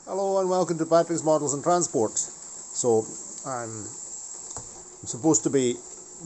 Hello and welcome to Patrick's Models and Transport. So I'm supposed to be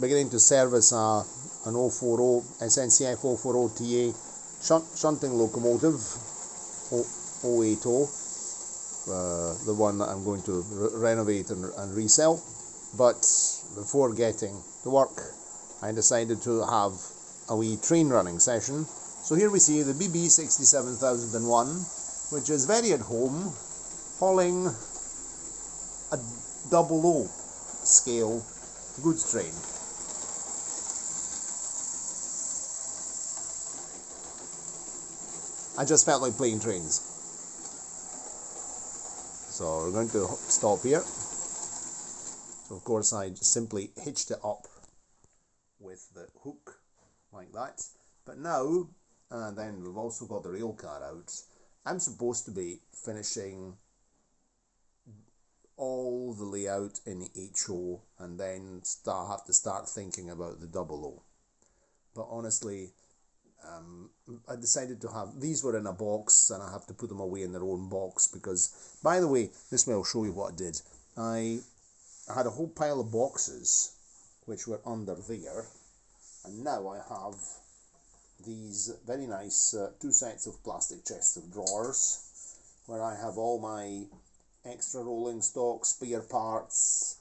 beginning to service an 040 SNCF 040 TA shunting locomotive 080, the one that I'm going to renovate and resell. But before getting to work, I decided to have a wee train running session. So here we see the BB 67001, which is very at home, hauling a 00 scale goods train. I just felt like playing trains. So we're going to stop here. So of course I simply hitched it up with the hook like that. But now, and then we've also got the rail car out, I'm supposed to be finishing all the layout in HO and then have to start thinking about the 00. But honestly, I decided to have, these were in a box and I have to put them away in their own box because, by the way, this way I'll show you what I did. I had a whole pile of boxes which were under there, and now I have these very nice two sets of plastic chests of drawers where I have all my extra rolling stock, spare parts,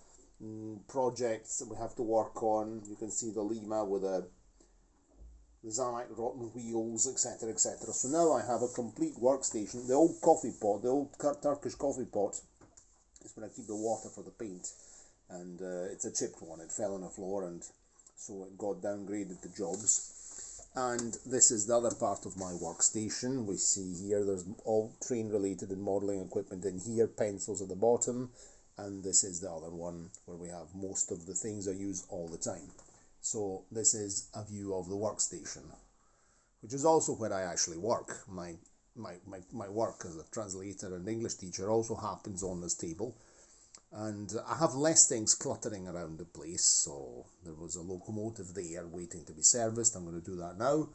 projects that we have to work on. You can see the Lima with the Zamak rotten wheels, etc, etc. So now I have a complete workstation. The old coffee pot, the old Turkish coffee pot, is where I keep the water for the paint, and it's a chipped one. It fell on the floor and so it got downgraded to jobs. And this is the other part of my workstation. We see here there's all train related and modelling equipment in here, pencils at the bottom, and this is the other one where we have most of the things I use all the time. So this is a view of the workstation, which is also where I actually work. My work as a translator and English teacher also happens on this table. And I have less things cluttering around the place, so there was a locomotive there waiting to be serviced. I'm going to do that now.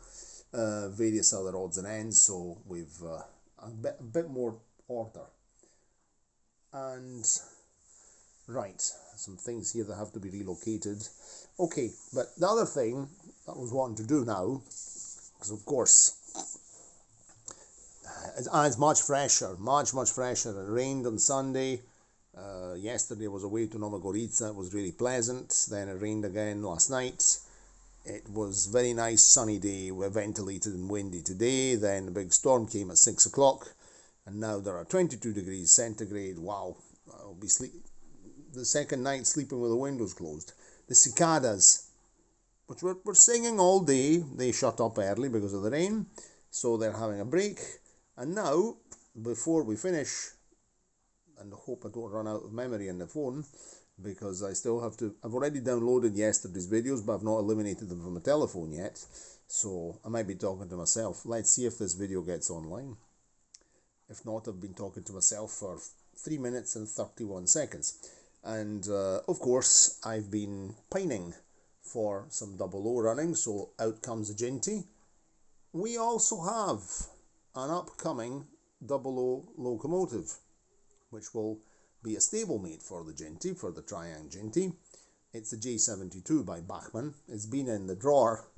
Various other odds and ends, so we've a bit more order. And right, some things here that have to be relocated. Okay, but the other thing that I was wanting to do now, because of course it's much fresher, much fresher. It rained on Sunday. Yesterday I was away to Nova Gorica. It was really pleasant. Then it rained again last night. It was very nice sunny day. We're ventilated and windy today. Then the big storm came at 6 o'clock, and now there are 22 degrees centigrade. Wow, I'll be the second night sleeping with the windows closed. The cicadas, which were singing all day, they shut up early because of the rain, so they're having a break. And now, before we finish, and I hope I don't run out of memory on the phone, because I still have to, I've already downloaded yesterday's videos, but I've not eliminated them from my telephone yet, so I might be talking to myself. Let's see if this video gets online. If not, I've been talking to myself for 3 minutes and 31 seconds. And of course, I've been pining for some 00 running, so out comes the Ginty. We also have an upcoming 00 locomotive, which will be a stablemate for the Ginty, for the Triang Ginty. It's the J72 by Bachmann. It's been in the drawer,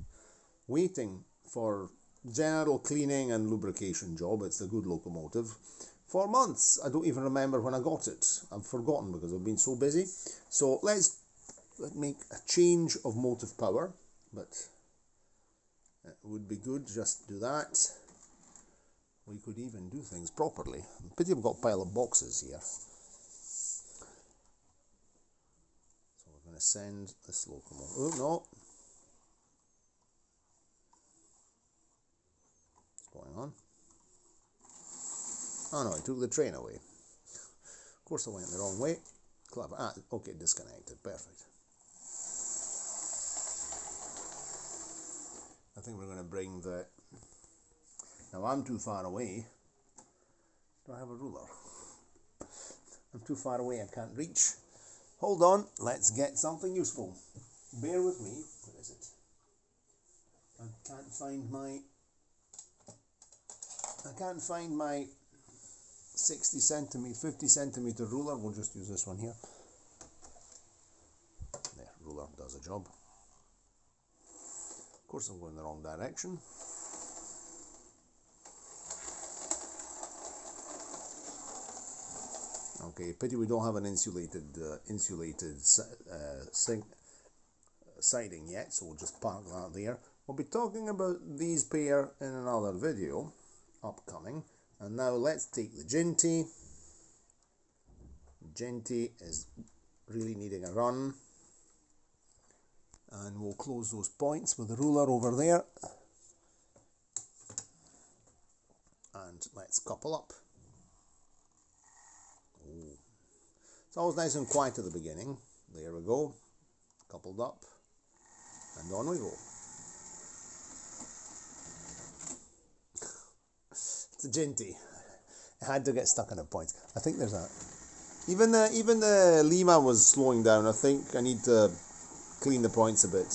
waiting for general cleaning and lubrication job. It's a good locomotive. For months, I don't even remember when I got it. I've forgotten because I've been so busy. So let's make a change of motive power, but it would be good just to do that. We could even do things properly. Pity I've got a pile of boxes here. So we're going to send this locomotive. Oh no! What's going on? Oh no, I took the train away. Of course I went the wrong way. Clever. Ah, okay, disconnected. Perfect. I think we're going to bring the... Now I'm too far away. Do I have a ruler? I'm too far away, I can't reach. Hold on, let's get something useful. Bear with me. Where is it? I can't find my 60 centimeter, 50 centimeter ruler. We'll just use this one here. There, ruler does a job. Of course, I'm going the wrong direction. Okay, pity we don't have an insulated siding yet, so we'll just park that there. We'll be talking about these pair in another video upcoming. And now let's take the Ginty. Ginty is really needing a run. And we'll close those points with the ruler over there. And let's couple up. Ooh. It's always nice and quiet at the beginning. There we go. Coupled up. And on we go. It's a Ginty. It had to get stuck in the points. I think there's a... Even the Lima was slowing down. I think I need to clean the points a bit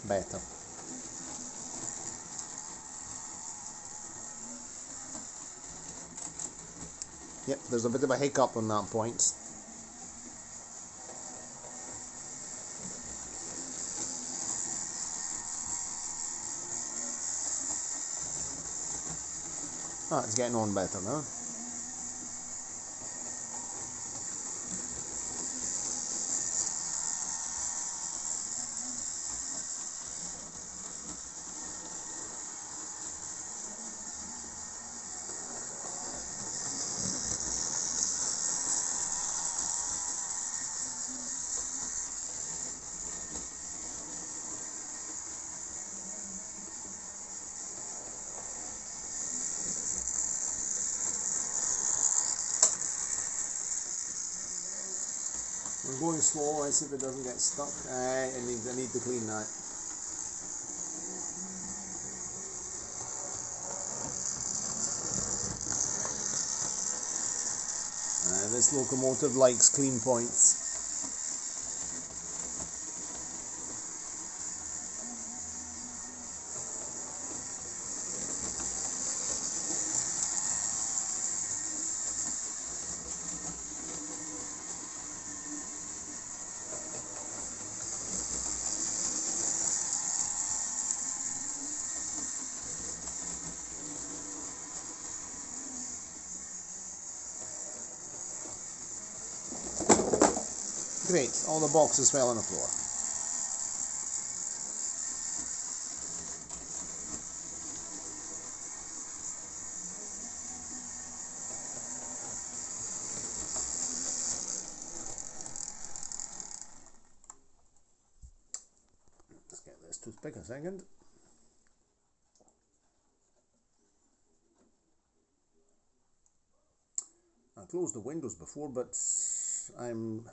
better. Yep, there's a bit of a hiccup on that point. Ah, it's getting on better now. We're going slow. Let's see if it doesn't get stuck. I need to clean that. This locomotive likes clean points. Great, all the boxes fell on the floor. Let's get this toothpick a second. I closed the windows before, but I'm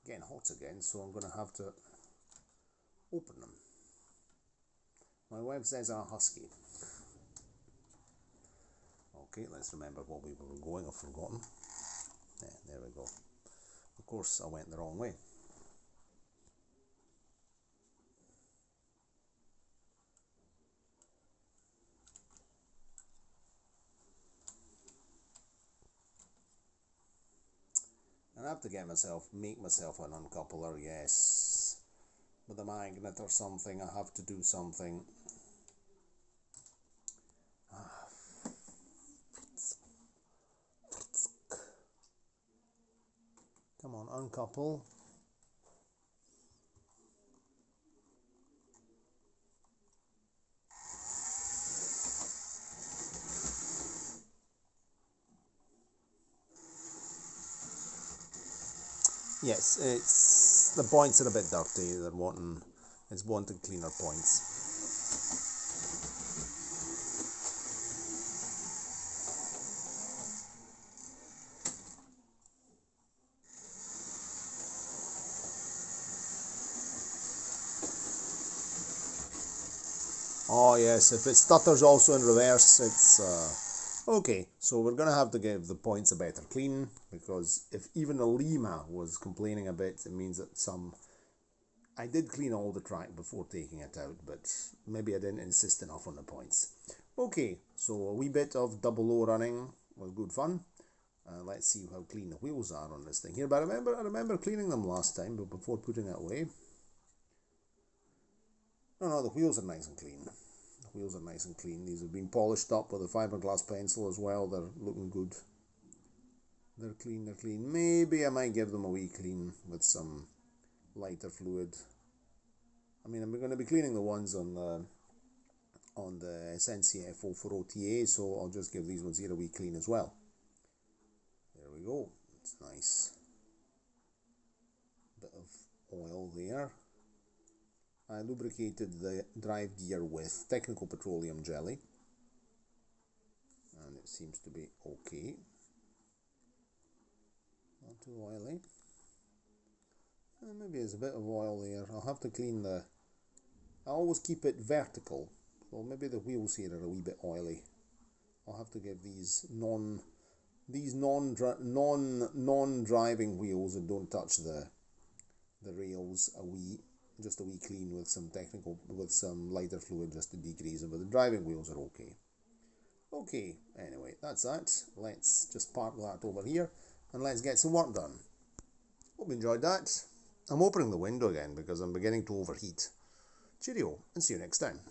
getting hot again, so I'm going to have to open them. My wife says I'm a husky. Okay, let's remember what we were going. I've forgotten. Yeah, there we go. Of course, I went the wrong way. And I have to make myself an uncoupler, yes. With a magnet or something, I have to do something. Come on, uncouple. Yes, the points are a bit dirty. It's wanting cleaner points. Oh yes, if it stutters also in reverse, it's okay. So we're gonna have to give the points a better clean, because if even a Lima was complaining a bit, it means that I did clean all the track before taking it out, but maybe I didn't insist enough on the points. Okay, so a wee bit of double O running was good fun. Let's see how clean the wheels are on this thing here. But I remember cleaning them last time, but before putting it away. No, the wheels are nice and clean. The wheels are nice and clean. These have been polished up with a fiberglass pencil as well. They're looking good. They're clean. Maybe I might give them a wee clean with some lighter fluid. I mean, I'm going to be cleaning the ones on the SNCF 04 OTA, so I'll just give these ones here a wee clean as well. There we go. It's nice. Bit of oil there. I lubricated the drive gear with technical petroleum jelly, and it seems to be okay. Not too oily. Maybe there's a bit of oil there. I'll have to clean I always keep it vertical, so maybe the wheels here are a wee bit oily. I'll have to give these non-driving wheels that don't touch the rails just a wee clean with some lighter fluid just to degrease them, but the driving wheels are okay. Okay, anyway, that's that. Let's just park that over here and let's get some work done. Hope you enjoyed that. I'm opening the window again because I'm beginning to overheat. Cheerio, and see you next time.